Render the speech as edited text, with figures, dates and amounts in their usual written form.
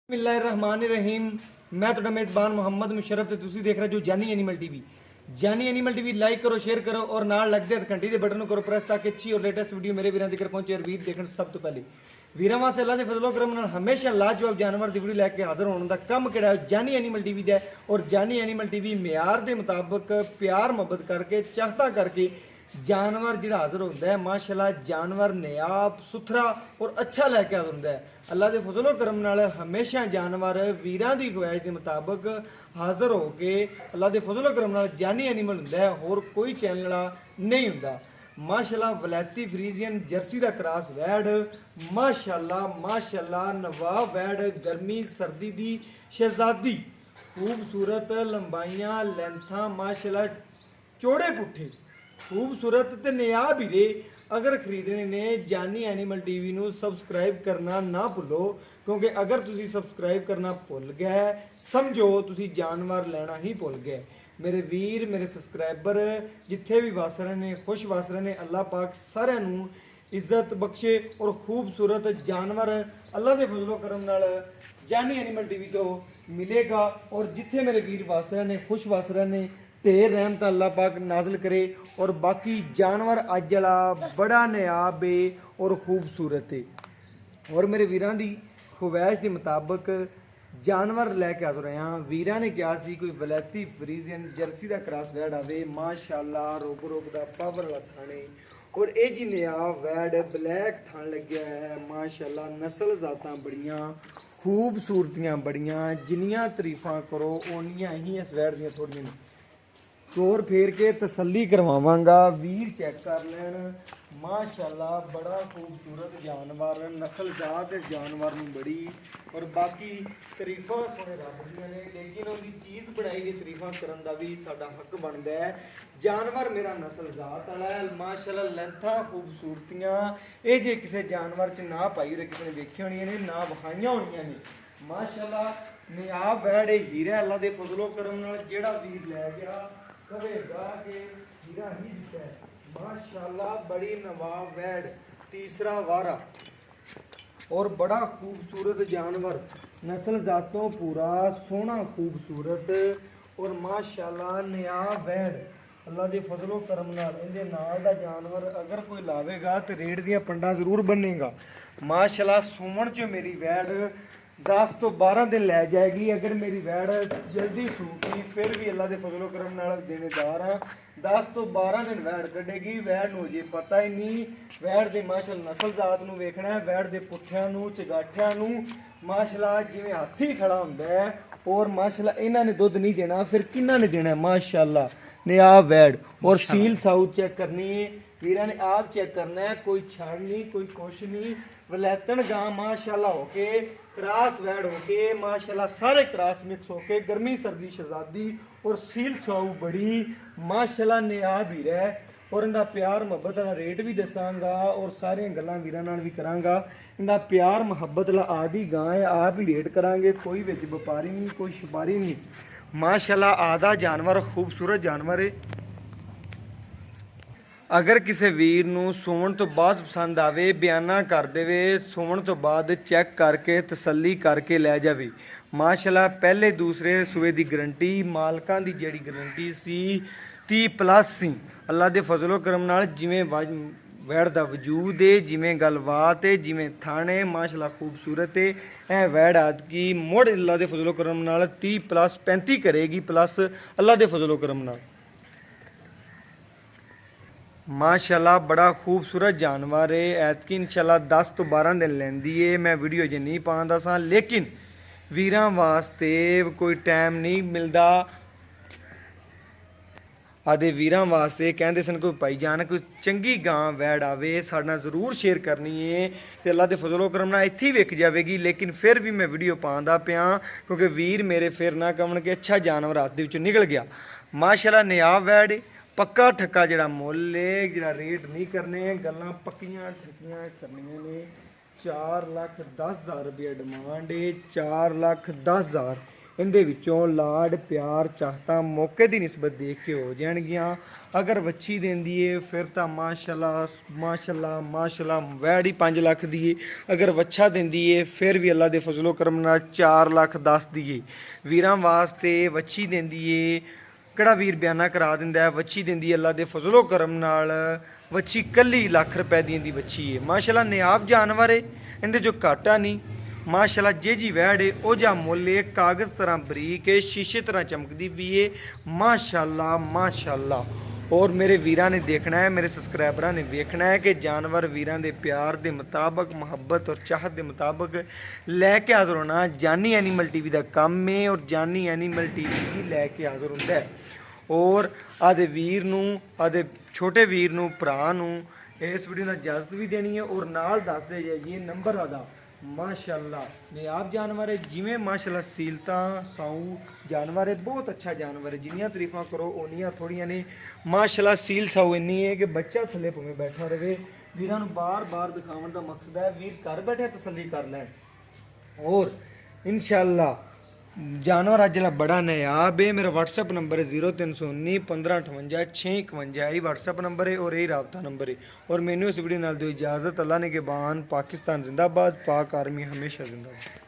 बिस्मिल्लाहिर्रहमानिर्रहीम। मैं ਤੁਹਾਡਾ ਮੇਜ਼ਬਾਨ ਮੁਹੰਮਦ ਮੁਸ਼ਰਫ ਤੇ ਤੁਸੀਂ ਦੇਖ ਰਹੇ ਜੋ ਜਾਨੀ ਐਨੀਮਲ ਟੀਵੀ। ਜਾਨੀ ਐਨੀਮਲ ਟੀਵੀ ਲਾਈਕ ਕਰੋ, ਸ਼ੇਅਰ ਕਰੋ ਔਰ ਨਾਲ ਲੱਗਦੇ ਘੰਟੀ ਦੇ ਬਟਨ ਨੂੰ ਕਰੋ ਪ੍ਰੈਸ ਤਾਂ ਕਿ ਅੱਛੀ ਔਰ ਲੇਟੈਸਟ ਵੀਡੀਓ ਮੇਰੇ ਵੀਰਾਂ ਤੱਕ ਪਹੁੰਚੇ ਔਰ ਵੀਰ ਦੇਖਣ ਸਭ ਤੋਂ ਪਹਿਲੇ। ਵੀਰਾਂ ਵਾਸਤੇ ਅੱਲਾਹ ਦੇ ਫਜ਼ਲ ਕਰਮ ਨਾਲ ਹਮੇਸ਼ਾ ਲਾਜਵਾਬ ਜਾਨਵਰ ਦੀ ਵੀਡੀਓ ਲੈ ਕੇ ਹਾਜ਼ਰ ਹੋਣ ਦਾ ਕੰਮ ਕਿਹੜਾ ਹੈ ਜਾਨੀ ਐਨੀਮਲ ਟੀਵੀ ਦਾ ਔਰ ਜਾਨੀ ਐਨੀਮਲ ਟੀਵੀ ਮਿਆਰ ਦੇ ਮੁਤਾਬਕ ਪਿਆਰ ਮੁਹੱਬਤ ਕਰਕੇ ਚਾਹਤਾ ਕਰਕੇ जानवर जिहड़ा हाज़र होंदा है माशाअल्लाह जानवर नियाब सुथरा और अच्छा लैके हाज़र होंदा है। अल्लाह के फजलो करम नाल हमेशा जानवर वीरां दी ख्वाहिश के मुताबिक हाज़र हो के अल्लाह के फजलो करम नाल जानी एनीमल होंदा है, होर कोई चैनल नहीं होंदा। माशाअल्लाह वलैती फ्रीजियन जर्सी का क्रॉस वैड माशाअल्लाह नवाब वैड गर्मी सर्दी दी शहजादी खूबसूरत लंबाइयां लेंथा माशाअल्लाह चौड़े पुट्ठे खूबसूरत ते नियाब हीरे। अगर खरीदने ने जानी एनीमल टीवी नू सबसक्राइब करना ना भुलो, क्योंकि अगर तुसी सबसक्राइब करना भुल गए समझो तुसी जानवर लेना ही भुल गए। मेरे वीर मेरे सबसक्राइबर जिथे भी वस रहे ने खुश वस रहे ने, अल्लाह पाक सारिਆਂ ਨੂੰ इज्जत बख्शे और खूबसूरत जानवर अल्लाह के फजलो करम नाल जानी एनीमल टीवी तो मिलेगा। और जिथे मेरे वीर वस रहे ने खुश वस रहे ने ढेर रहमत अल्लाह पाक नाज़िल करे। और बाकी जानवर अज वाला बड़ा नियाब है और खूबसूरत है। और मेरे वीरां दी ख्वाहिश के मुताबिक जानवर लैके हाज़र आया। वीरां ने कहा सी कोई वलैती फ्रीजियन जर्सी का क्रॉस वैड आवे माशाअल्लाह रोक रोक दा पावर वाला थाने और ये जी नियाब वैड ब्लैक थान लग्या है माशाअल्लाह। नस्ल जातां बड़ियां खूबसूरतियां बड़ियां, जिन्नियां तरीफां करो उन्नियां ही इस वैड दियां थोड़ियां ने। चोर फेर के तसल्ली करवावांगा, वीर चेक कर लैन माशाअल्लाह बड़ा खूबसूरत जानवर नस्ल जात इस जानवर नूं बड़ी। और बाकी तरीफां सुने रब दियां ने, लेकिन उनकी चीज़ बनाई गई तरीफां करन दा भी साडा हक बनदा है। जानवर मेरा नस्ल जात वाला है माशाअल्लाह लेंथा खूबसूरतियां ये जे किसी जानवर च ना पाई होए किसी ने वेखियां होणियां ने ना विखाइयां होणियां ने माशाअल्लाह। नियाब वैड हीरा अल्लाह दे फजलो करम नाल जेड़ा वीर लै गया कहेगा कि हीरा ही दिता है माशाअल्लाह। बड़ी नवाब वैड तीसरा वारा और बड़ा खूबसूरत जानवर नस्ल जातों पूरा सोहना खूबसूरत और माशाअल्लाह नियाब वैड अल्लाह के फजलो करम नाल इहदे नाल दा जानवर अगर कोई लावेगा तो रेड़ दियां पंडां जरूर बनेगा माशाअल्लाह। सुमन च मेरी वैड 10 तो 12 दिन लै जाएगी। अगर मेरी वैड जल्दी सूगी फिर भी अल्लाह के फजलो करम नाल देनेदार हाँ 10 तो 12 दिन वैड कढ़ेगी। वैड नूं जे पता ही नहीं वैड दे माशाअल्लाह नस्ल जात नूं वेखना है, वैड दे पुट्ठियां नूं चगाठियां नूं माशाअल्लाह जिवें हाथी खड़ा हुंदा है। और माशाअल्लाह इन्हां ने दुध नहीं देना फिर किन्हां ने देना है माशाअल्लाह। नियाब वैड और सील साउथ चेक करनी है वीरां ने आप चेक करना है, कोई छड़ नहीं कोई कुछ नहीं। वलैतन गां माशाअल्लाह होके क्रॉस वैड होके माशाअल्लाह सारे क्रॉस मिक्स होके गर्मी सर्दी शहजादी और सील साऊ बड़ी माशाअल्लाह नियाब ही रह। और इनका प्यार मुहब्बत वाला रेट भी दसांगा और सारियां गल्लां वीरां नाल भी करांगा। इनका प्यार मुहब्बत वाला आदि गां है आप ही रेट करांगे, कोई विच व्यापारी नहीं कोई छपारी नहीं माशाअल्लाह। आधा जानवर खूबसूरत जानवर है। अगर किसी वीर नूं सोवन तो बाद पसंद आवे बयाना कर देवे सोवन तो बाद चैक करके तसल्ली करके लै जावे माशाअल्लाह। पहले दूसरे सूए की गारंटी मालकां दी जिहड़ी गारंटी सी 30+ सी अल्लाह दे फजलो करम नाल जिवें वैड दा वजूद है जिवें गलबात है जिवें थाने माशाअल्लाह खूबसूरत है। ए वैड की मुड़ अल्लाह दे फजलो करम नाल 30+ 35 करेगी प्लस अल्लाह दे फजलो करम नाल माशाअल्लाह। बड़ा खूबसूरत जानवर है। ऐतकी इंशाअल्लाह 10 तो 12 दिन लैंदी है। मैं वीडियो अजे नहीं पाਉਂਦਾ ਸਾਂ लेकिन वीरां वास्ते कोई टाइम नहीं मिलता। आदे वीरां वास्ते कहते सन कोई भाई जान कोई चंगी गां वैड आवे साडे नाल जरूर शेयर करनी है तो अल्लाह के फजलो करम नाल इत्थे ही विक जाएगी। लेकिन फिर भी मैं वीडियो पाਉਂਦਾ पिया क्योंकि वीर मेरे फिर ना कहण कि अच्छा जानवर हाथ दे विचों निकल गया माशाअल्लाह। नियाब वैड पक्का ठक्का जड़ा मुल है जड़ा रेट नहीं करने गल्लां पक्कियां ठक्कियां करनियां ने। 4,10,000 रुपया डिमांड है 4,10,000 ਇਹਦੇ ਵਿੱਚੋਂ ਲਾਡ ਪਿਆਰ ਚਾਹਤਾ ਮੌਕੇ ਦੀ ਨਿਸਬਤ ਦੇਖ ਕੇ ਹੋ ਜਾਣਗੀਆਂ। ਅਗਰ ਵੱਛੀ ਦਿੰਦੀ ਏ ਫਿਰ ਤਾਂ ਮਾਸ਼ਾਅੱਲਾ ਮਾਸ਼ਾਅੱਲਾ ਮਾਸ਼ਾਅੱਲਾ ਵੈੜ ਹੀ 5 ਲੱਖ ਦੀ ਏ। ਅਗਰ ਵੱਛਾ ਦਿੰਦੀ ਏ ਫਿਰ ਵੀ ਅੱਲਾ ਦੇ ਫਜ਼ਲੋ ਕਰਮ ਨਾਲ 4 ਲੱਖ 10 ਦੀ ਏ। ਵੀਰਾਂ ਵਾਸਤੇ ਵੱਛੀ ਦਿੰਦੀ ਏ, ਕਿਹੜਾ ਵੀਰ ਬਿਆਨਾ ਕਰਾ ਦਿੰਦਾ ਹੈ। ਵੱਛੀ ਦਿੰਦੀ ਏ ਅੱਲਾ ਦੇ ਫਜ਼ਲੋ ਕਰਮ ਨਾਲ, ਵੱਛੀ ਕੱਲੀ ਲੱਖ ਰੁਪਏ ਦੀ ਇਹਦੀ ਵੱਛੀ ਏ। ਮਾਸ਼ਾਅੱਲਾ ਨਿਆਬ ਜਾਨਵਰ ਏ, ਇਹਦੇ ਜੋ ਘਾਟਾ ਨਹੀਂ। ਮਾਸ਼ਾਅੱਲਾ ਜੇ ਜੀ ਵੈੜ ਏ ਉਹ ਜਾ ਮੁੱਲ ਏ, ਕਾਗਜ਼ ਤਰ੍ਹਾਂ ਬਰੀਕ ਏ, ਸ਼ੀਸ਼ੇ ਤਰ੍ਹਾਂ ਚਮਕਦੀ ਵੀ ਏ। ਮਾਸ਼ਾਅੱਲਾ ਮਾਸ਼ਾਅੱਲਾ। ਔਰ ਮੇਰੇ ਵੀਰਾਂ ਨੇ ਦੇਖਣਾ ਹੈ, ਮੇਰੇ ਸਬਸਕ੍ਰਾਈਬਰਾਂ ਨੇ ਵੇਖਣਾ ਹੈ ਕਿ ਜਾਨਵਰ ਵੀਰਾਂ ਦੇ ਪਿਆਰ ਦੇ ਮੁਤਾਬਕ, ਮੁਹੱਬਤ ਔਰ ਚਾਹਤ ਦੇ ਮੁਤਾਬਕ ਲੈ ਕੇ ਹਾਜ਼ਰ ਹੋਣਾ ਜਾਨੀ ਐਨੀਮਲ ਟੀਵੀ ਦਾ ਕੰਮ ਹੈ। ਔਰ ਜਾਨੀ ਐਨੀਮਲ ਟੀਵੀ ਹੀ ਲੈ ਕੇ ਹਾਜ਼ਰ ਹੁੰਦਾ ਹੈ। ਔਰ ਆਦੇ ਵੀਰ ਨੂੰ, ਆਦੇ ਛੋਟੇ ਵੀਰ ਨੂੰ, ਭਰਾ ਨੂੰ ਇਸ ਵੀਡੀਓ ਨਾਲ ਇਜਾਜ਼ਤ ਵੀ ਦੇਣੀ ਹੈ। ਔਰ ਨਾਲ ਦੱਸਦੇ ਜਾਈਏ ਨੰਬਰ ਆਦਾ। ਮਾਸ਼ਾਅੱਲਾ ਨਿਆਬ ਜਾਨਵਰ ਹੈ, ਜਿਵੇਂ ਮਾਸ਼ਾਅੱਲਾ ਸੀਲਤਾਂ ਸਾਊ ਜਾਨਵਰ ਹੈ, ਬਹੁਤ ਅੱਛਾ ਜਾਨਵਰ ਹੈ। ਜਿੰਨੀਆਂ ਤਾਰੀਫਾਂ ਕਰੋ ਓਨੀਆਂ ਥੋੜੀਆਂ ਨੇ। ਮਾਸ਼ਾਅੱਲਾ ਸੀਲ ਸਾਊ ਇੰਨੀ ਹੈ ਕਿ ਬੱਚਾ ਥੱਲੇ ਭਾਵੇਂ ਬੈਠਾ ਰਹੇ। ਵੀਰਾਂ ਨੂੰ ਬਾਰ-ਬਾਰ ਦਿਖਾਉਣ ਦਾ ਮਕਸਦ ਹੈ ਵੀਰ ਘਰ ਬੈਠੇ ਤਸੱਲੀ ਕਰ ਲੈਣ। ਔਰ ਇਨਸ਼ਾਅੱਲਾ जानवर अज बड़ा नायाब है। मेरा व्हाट्सअप नंबर है 0319 1558 651। यही व्हाट्सअप नंबर है और यही रबता नंबर है। और मैनू इस वीडियो नाल दो इजाज़त। अल्लाह ने के बान। पाकिस्तान जिंदाबाद, पाक आर्मी हमेशा जिंदाबाद।